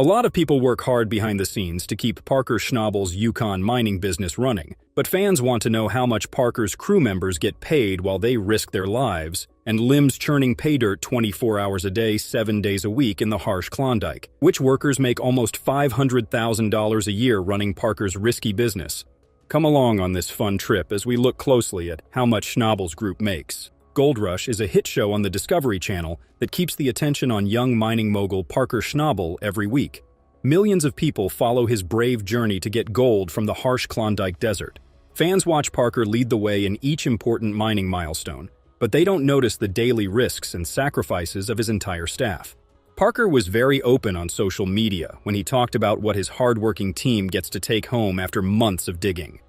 A lot of people work hard behind the scenes to keep Parker Schnabel's Yukon mining business running, but fans want to know how much Parker's crew members get paid while they risk their lives and limbs churning pay dirt 24 hours a day, 7 days a week in the harsh Klondike. Which workers make almost $500,000 a year running Parker's risky business? Come along on this fun trip as we look closely at how much Schnabel's group makes. Gold Rush is a hit show on the Discovery Channel that keeps the attention on young mining mogul Parker Schnabel every week. Millions of people follow his brave journey to get gold from the harsh Klondike Desert. Fans watch Parker lead the way in each important mining milestone, but they don't notice the daily risks and sacrifices of his entire staff. Parker was very open on social media when he talked about what his hardworking team gets to take home after months of digging.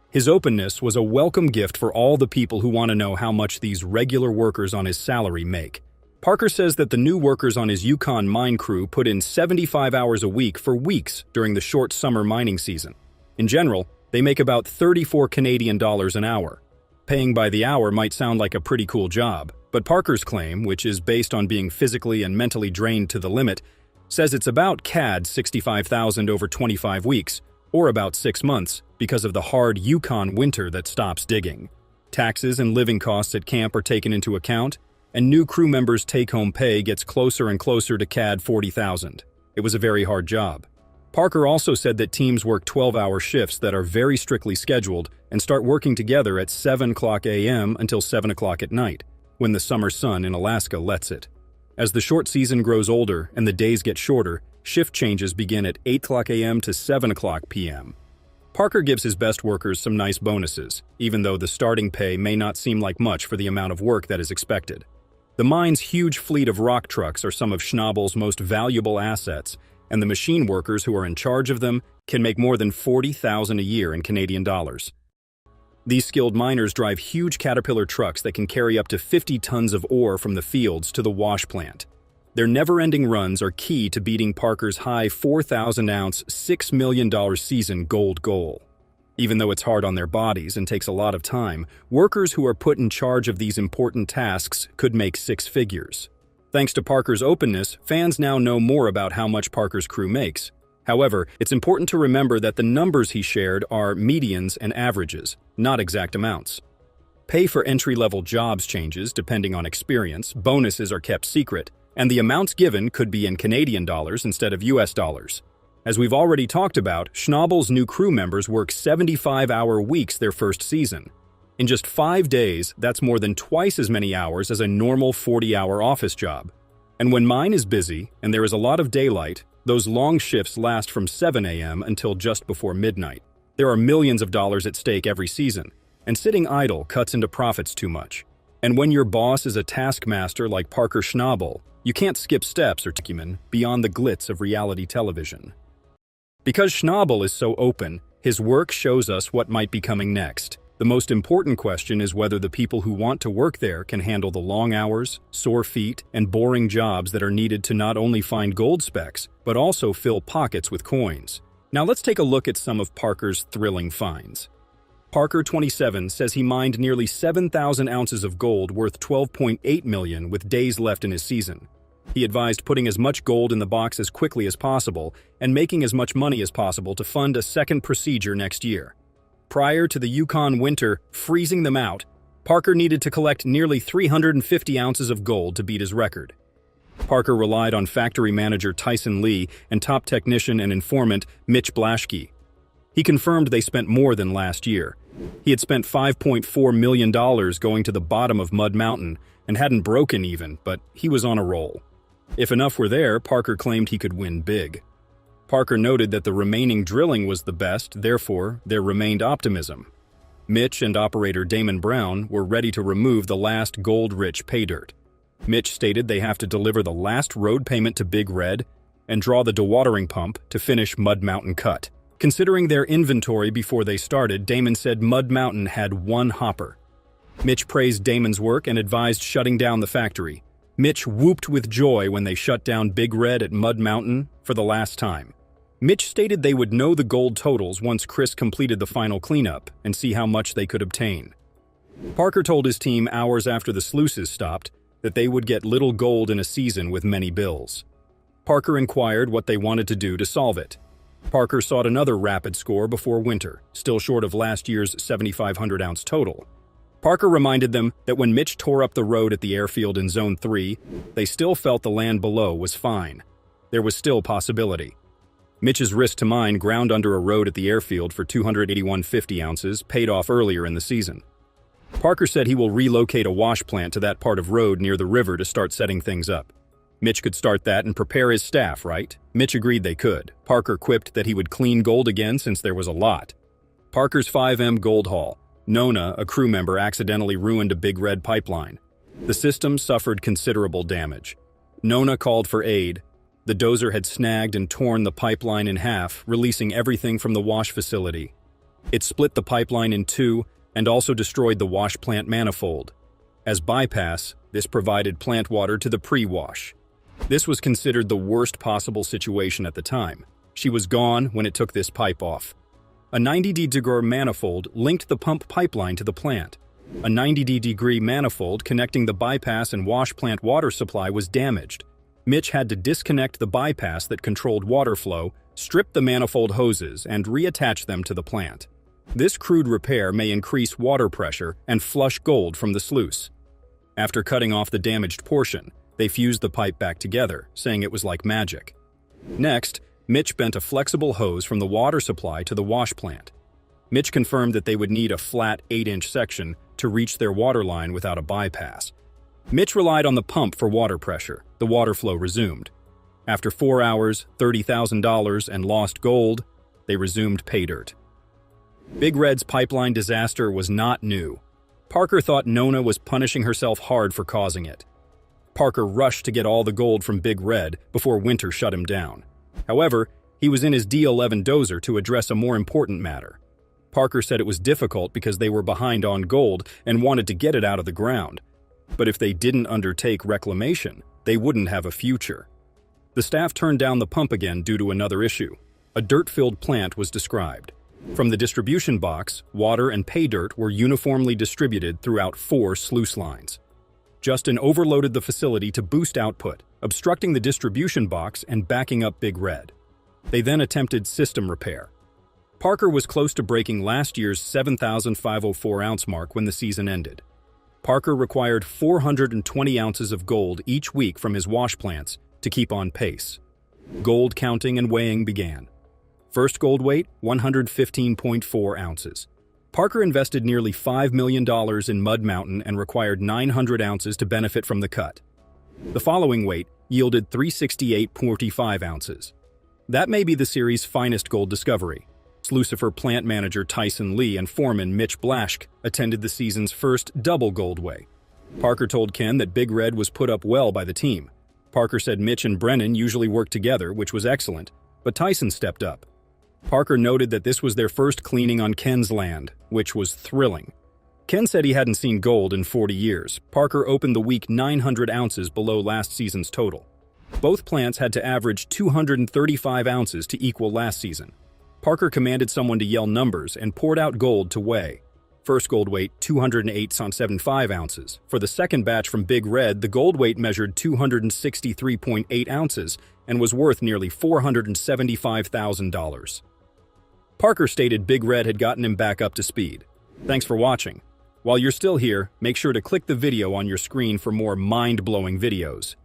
His openness was a welcome gift for all the people who want to know how much these regular workers on his salary make. Parker says that the new workers on his Yukon mine crew put in 75 hours a week for weeks during the short summer mining season. In general, they make about 34 Canadian dollars an hour. Paying by the hour might sound like a pretty cool job, but Parker's claim, which is based on being physically and mentally drained to the limit, says it's about CAD 65,000 over 25 weeks, or about 6 months, because of the hard Yukon winter that stops digging. Taxes and living costs at camp are taken into account, and new crew members' take-home pay gets closer and closer to CAD 40,000. It was a very hard job. Parker also said that teams work 12-hour shifts that are very strictly scheduled and start working together at 7 a.m. until 7 o'clock at night, when the summer sun in Alaska lets it. As the short season grows older and the days get shorter, shift changes begin at 8 a.m. to 7 p.m. Parker gives his best workers some nice bonuses, even though the starting pay may not seem like much for the amount of work that is expected. The mine's huge fleet of rock trucks are some of Schnabel's most valuable assets, and the machine workers who are in charge of them can make more than $40,000 a year in Canadian dollars. These skilled miners drive huge Caterpillar trucks that can carry up to 50 tons of ore from the fields to the wash plant. Their never-ending runs are key to beating Parker's high 4,000-ounce, $6 million season gold goal. Even though it's hard on their bodies and takes a lot of time, workers who are put in charge of these important tasks could make 6 figures. Thanks to Parker's openness, fans now know more about how much Parker's crew makes. However, it's important to remember that the numbers he shared are medians and averages, not exact amounts. Pay for entry-level jobs changes depending on experience, bonuses are kept secret, and the amounts given could be in Canadian dollars instead of US dollars. As we've already talked about, Schnabel's new crew members work 75-hour weeks their first season. In just 5 days, that's more than twice as many hours as a normal 40-hour office job. And when mine is busy and there is a lot of daylight, those long shifts last from 7 a.m. until just before midnight. There are millions of dollars at stake every season, and sitting idle cuts into profits too much. And when your boss is a taskmaster like Parker Schnabel, you can't skip steps or acumen beyond the glitz of reality television. Because Schnabel is so open, his work shows us what might be coming next. The most important question is whether the people who want to work there can handle the long hours, sore feet, and boring jobs that are needed to not only find gold specks, but also fill pockets with coins. Now let's take a look at some of Parker's thrilling finds. Parker, 27, says he mined nearly 7,000 ounces of gold worth $12.8 million with days left in his season. He advised putting as much gold in the box as quickly as possible and making as much money as possible to fund a second procedure next year. Prior to the Yukon winter freezing them out, Parker needed to collect nearly 350 ounces of gold to beat his record. Parker relied on factory manager Tyson and top technician and informant Mitch. He confirmed they spent more than last year. He had spent $5.4 million going to the bottom of Mud Mountain and hadn't broken even, but he was on a roll. If enough were there, Parker claimed he could win big. Parker noted that the remaining drilling was the best, therefore, there remained optimism. Mitch and operator Damon Brown were ready to remove the last gold-rich pay dirt. Mitch stated they have to deliver the last road payment to Big Red and draw the dewatering pump to finish Mud Mountain Cut. Considering their inventory before they started, Damon said Mud Mountain had 1 hopper. Mitch praised Damon's work and advised shutting down the factory. Mitch whooped with joy when they shut down Big Red at Mud Mountain for the last time. Mitch stated they would know the gold totals once Chris completed the final cleanup and see how much they could obtain. Parker told his team hours after the sluices stopped that they would get little gold in a season with many bills. Parker inquired what they wanted to do to solve it. Parker sought another rapid score before winter, still short of last year's 7,500-ounce total. Parker reminded them that when Mitch tore up the road at the airfield in Zone 3, they still felt the land below was fine. There was still possibility. Mitch's risk to mine ground under a road at the airfield for 281.50 ounces paid off earlier in the season. Parker said he will relocate a wash plant to that part of road near the river to start setting things up. Mitch could start that and prepare his staff, right? Mitch agreed they could. Parker quipped that he would clean gold again since there was a lot. Parker's 5M gold haul. Nona, a crew member, accidentally ruined a big red pipeline. The system suffered considerable damage. Nona called for aid. The dozer had snagged and torn the pipeline in half, releasing everything from the wash facility. It split the pipeline in two and also destroyed the wash plant manifold. As bypass, this provided plant water to the pre-wash. This was considered the worst possible situation at the time. She was gone when it took this pipe off. A 90-degree manifold linked the pump pipeline to the plant. A 90-degree manifold connecting the bypass and wash plant water supply was damaged. Mitch had to disconnect the bypass that controlled water flow, strip the manifold hoses, and reattach them to the plant. This crude repair may increase water pressure and flush gold from the sluice. After cutting off the damaged portion, they fused the pipe back together, saying it was like magic. Next, Mitch bent a flexible hose from the water supply to the wash plant. Mitch confirmed that they would need a flat 8-inch section to reach their water line without a bypass. Mitch relied on the pump for water pressure. The water flow resumed. After 4 hours, $30,000, and lost gold, they resumed pay dirt. Big Red's pipeline disaster was not new. Parker thought Nona was punishing herself hard for causing it. Parker rushed to get all the gold from Big Red before winter shut him down. However, he was in his D11 dozer to address a more important matter. Parker said it was difficult because they were behind on gold and wanted to get it out of the ground. But if they didn't undertake reclamation, they wouldn't have a future. The staff turned down the pump again due to another issue. A dirt-filled plant was described. From the distribution box, water and pay dirt were uniformly distributed throughout 4 sluice lines. Justin overloaded the facility to boost output, obstructing the distribution box and backing up Big Red. They then attempted system repair. Parker was close to breaking last year's 7,504-ounce mark when the season ended. Parker required 420 ounces of gold each week from his wash plants to keep on pace. Gold counting and weighing began. First gold weight, 115.4 ounces. Parker invested nearly $5 million in Mud Mountain and required 900 ounces to benefit from the cut. The following weight yielded 368.45 ounces. That may be the series' finest gold discovery. Lucifer plant manager Tyson Lee and foreman Mitch Blaschke attended the season's first double gold weigh. Parker told Ken that Big Red was put up well by the team. Parker said Mitch and Brennan usually work together, which was excellent, but Tyson stepped up. Parker noted that this was their first cleaning on Ken's land, which was thrilling. Ken said he hadn't seen gold in 40 years. Parker opened the week 900 ounces below last season's total. Both plants had to average 235 ounces to equal last season. Parker commanded someone to yell numbers and poured out gold to weigh. First gold weight, 208.75 ounces. For the second batch from Big Red, the gold weight measured 263.8 ounces and was worth nearly $475,000. Parker stated Big Red had gotten him back up to speed. Thanks for watching. While you're still here, make sure to click the video on your screen for more mind-blowing videos.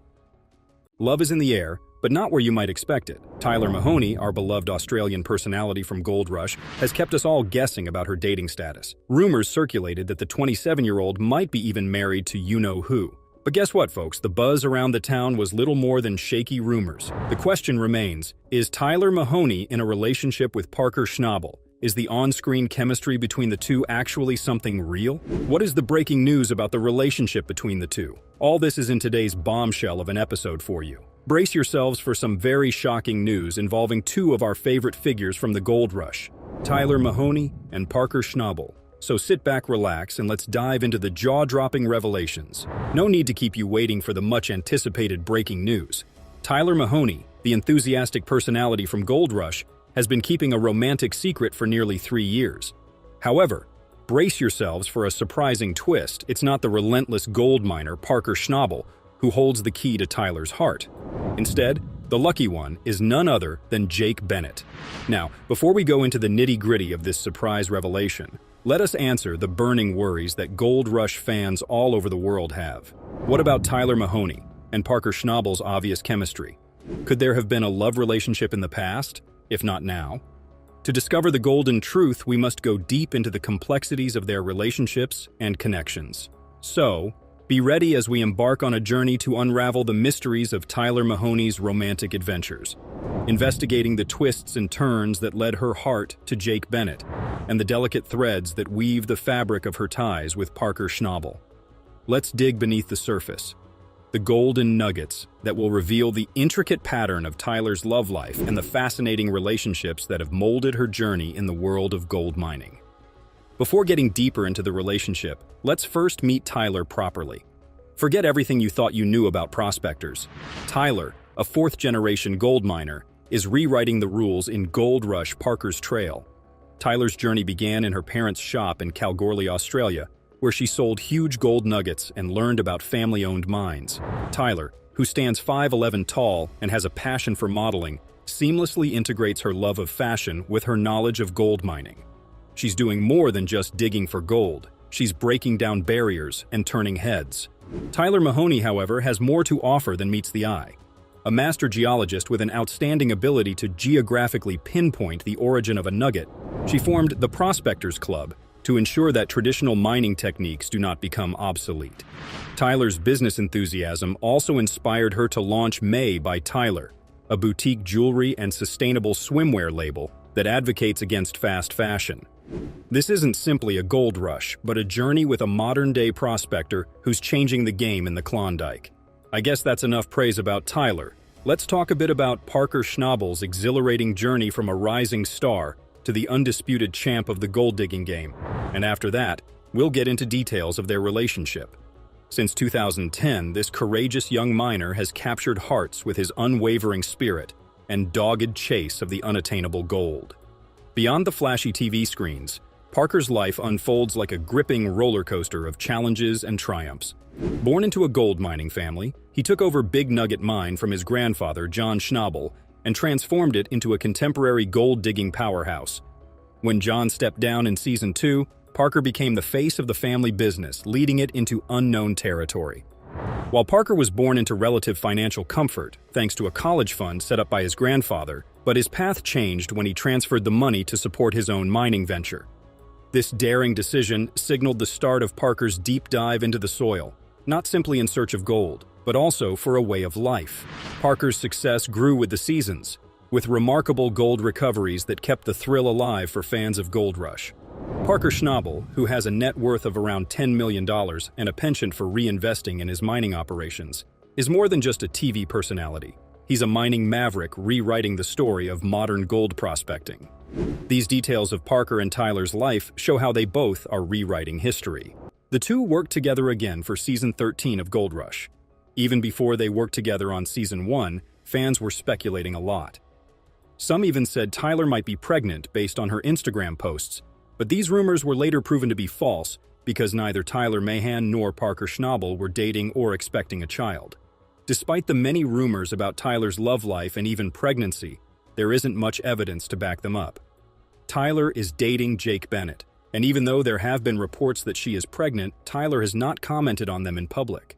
Love is in the air, but not where you might expect it. Tyler Mahoney, our beloved Australian personality from Gold Rush, has kept us all guessing about her dating status. Rumors circulated that the 27-year-old might be even married to you-know-who. But guess what, folks? The buzz around the town was little more than shaky rumors. The question remains, is Tyler Mahoney in a relationship with Parker Schnabel? Is the on-screen chemistry between the two actually something real? What is the breaking news about the relationship between the two? All this is in today's bombshell of an episode for you. Brace yourselves for some very shocking news involving two of our favorite figures from the Gold Rush, Tyler Mahoney and Parker Schnabel. So sit back, relax, and let's dive into the jaw-dropping revelations. No need to keep you waiting for the much-anticipated breaking news. Tyler Mahoney, the enthusiastic personality from Gold Rush, has been keeping a romantic secret for nearly 3 years. However, brace yourselves for a surprising twist. It's not the relentless gold miner Parker Schnabel who holds the key to Tyler's heart. Instead, The lucky one is none other than Jake Bennett. Now, before we go into the nitty-gritty of this surprise revelation, let us answer the burning worries that Gold Rush fans all over the world have. What about Tyler Mahoney and Parker Schnabel's obvious chemistry? Could there have been a love relationship in the past, if not now? To discover the golden truth, we must go deep into the complexities of their relationships and connections. So, be ready as we embark on a journey to unravel the mysteries of Tyler Mahoney's romantic adventures, investigating the twists and turns that led her heart to Jake Bennett, and the delicate threads that weave the fabric of her ties with Parker Schnabel. Let's dig beneath the surface, the golden nuggets that will reveal the intricate pattern of Tyler's love life and the fascinating relationships that have molded her journey in the world of gold mining. Before getting deeper into the relationship, let's first meet Tyler properly. Forget everything you thought you knew about prospectors. Tyler, a fourth-generation gold miner, is rewriting the rules in Gold Rush Parker's Trail. Tyler's journey began in her parents' shop in Kalgoorlie, Australia, where she sold huge gold nuggets and learned about family-owned mines. Tyler, who stands 5'11" tall and has a passion for modeling, seamlessly integrates her love of fashion with her knowledge of gold mining. She's doing more than just digging for gold. She's breaking down barriers and turning heads. Tyler Mahoney, however, has more to offer than meets the eye. A master geologist with an outstanding ability to geographically pinpoint the origin of a nugget, she formed the Prospectors Club to ensure that traditional mining techniques do not become obsolete. Tyler's business enthusiasm also inspired her to launch May by Tyler, a boutique jewelry and sustainable swimwear label that advocates against fast fashion. This isn't simply a gold rush, but a journey with a modern-day prospector who's changing the game in the Klondike. I guess that's enough praise about Tyler. Let's talk a bit about Parker Schnabel's exhilarating journey from a rising star to the undisputed champ of the gold-digging game. And after that, we'll get into details of their relationship. Since 2010, this courageous young miner has captured hearts with his unwavering spirit and dogged chase of the unattainable gold. Beyond the flashy TV screens, Parker's life unfolds like a gripping roller coaster of challenges and triumphs. Born into a gold mining family, he took over Big Nugget Mine from his grandfather, John Schnabel, and transformed it into a contemporary gold-digging powerhouse. When John stepped down in Season 2, Parker became the face of the family business, leading it into unknown territory. While Parker was born into relative financial comfort, thanks to a college fund set up by his grandfather, but his path changed when he transferred the money to support his own mining venture. This daring decision signaled the start of Parker's deep dive into the soil, not simply in search of gold, but also for a way of life. Parker's success grew with the seasons, with remarkable gold recoveries that kept the thrill alive for fans of Gold Rush. Parker Schnabel, who has a net worth of around $10 million and a penchant for reinvesting in his mining operations, is more than just a TV personality. He's a mining maverick rewriting the story of modern gold prospecting. These details of Parker and Tyler's life show how they both are rewriting history. The two worked together again for Season 13 of Gold Rush. Even before they worked together on Season 1, fans were speculating a lot. Some even said Tyler might be pregnant based on her Instagram posts, but these rumors were later proven to be false because neither Tyler Mahan nor Parker Schnabel were dating or expecting a child. Despite the many rumors about Tyler's love life and even pregnancy, there isn't much evidence to back them up. Tyler is dating Jake Bennett, and even though there have been reports that she is pregnant, Tyler has not commented on them in public.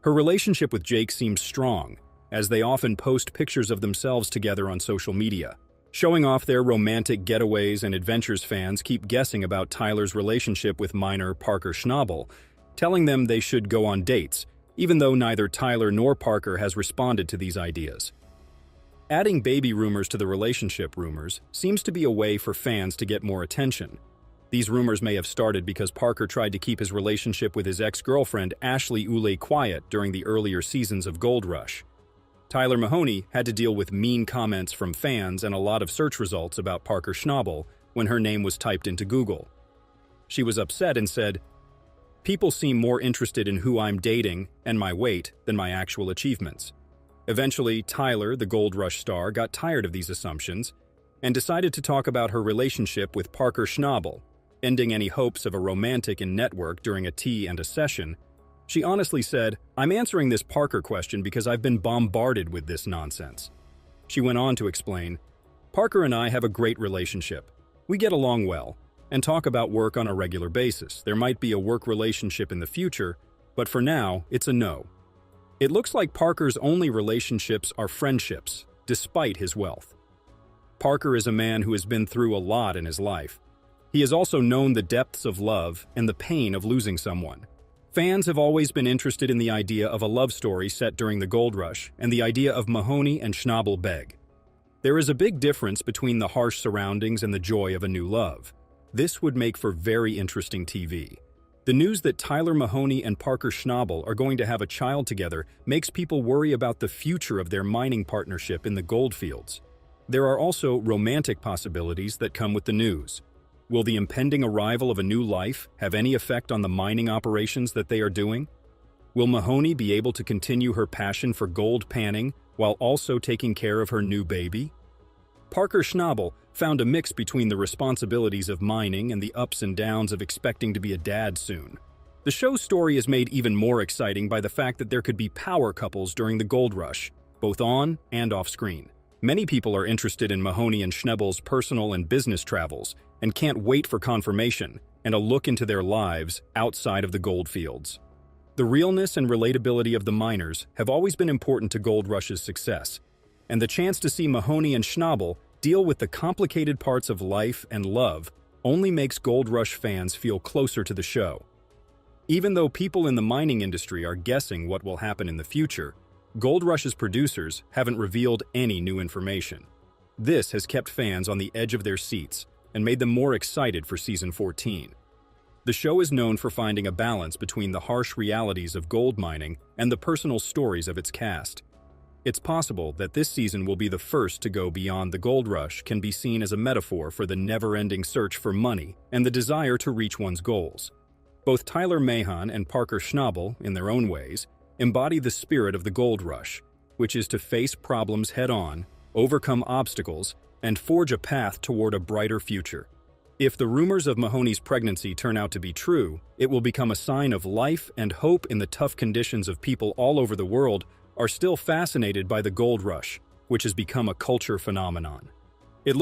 Her relationship with Jake seems strong, as they often post pictures of themselves together on social media. Showing off their romantic getaways and adventures, fans keep guessing about Tyler's relationship with miner Parker Schnabel, telling them they should go on dates, even though neither Tyler nor Parker has responded to these ideas. Adding baby rumors to the relationship rumors seems to be a way for fans to get more attention. These rumors may have started because Parker tried to keep his relationship with his ex-girlfriend Ashley Ulay quiet during the earlier seasons of Gold Rush. Tyler Mahoney had to deal with mean comments from fans and a lot of search results about Parker Schnabel when her name was typed into Google. She was upset and said, "People seem more interested in who I'm dating and my weight than my actual achievements." Eventually, Tyler, the Gold Rush star, got tired of these assumptions and decided to talk about her relationship with Parker Schnabel, ending any hopes of a romantic in network during a tea and a session. She honestly said, "I'm answering this Parker question because I've been bombarded with this nonsense. She went on to explain, "Parker and I have a great relationship. We get along well and talk about work on a regular basis. There might be a work relationship in the future, but for now, it's a no." It looks like Parker's only relationships are friendships, despite his wealth. Parker is a man who has been through a lot in his life. He has also known the depths of love and the pain of losing someone. Fans have always been interested in the idea of a love story set during the gold rush and the idea of Mahoney and Schnabel beg. There is a big difference between the harsh surroundings and the joy of a new love. This would make for very interesting TV. The news that Tyler Mahoney and Parker Schnabel are going to have a child together makes people worry about the future of their mining partnership in the gold fields. There are also romantic possibilities that come with the news. Will the impending arrival of a new life have any effect on the mining operations that they are doing? Will Mahoney be able to continue her passion for gold panning while also taking care of her new baby? Parker Schnabel found a mix between the responsibilities of mining and the ups and downs of expecting to be a dad soon. The show's story is made even more exciting by the fact that there could be power couples during the gold rush, both on and off screen. Many people are interested in Mahoney and Schnabel's personal and business travels and can't wait for confirmation and a look into their lives outside of the gold fields. The realness and relatability of the miners have always been important to Gold Rush's success, and the chance to see Mahoney and Schnabel deal with the complicated parts of life and love only makes Gold Rush fans feel closer to the show. Even though people in the mining industry are guessing what will happen in the future, Gold Rush's producers haven't revealed any new information. This has kept fans on the edge of their seats and made them more excited for Season 14. The show is known for finding a balance between the harsh realities of gold mining and the personal stories of its cast. It's possible that this season will be the first to go beyond the gold rush can be seen as a metaphor for the never-ending search for money and the desire to reach one's goals. Both Tyler Mahon and Parker Schnabel, in their own ways, embody the spirit of the gold rush, which is to face problems head-on, overcome obstacles, and forge a path toward a brighter future. If the rumors of Mahoney's pregnancy turn out to be true, it will become a sign of life and hope in the tough conditions of people all over the world are still fascinated by the gold rush, which has become a culture phenomenon.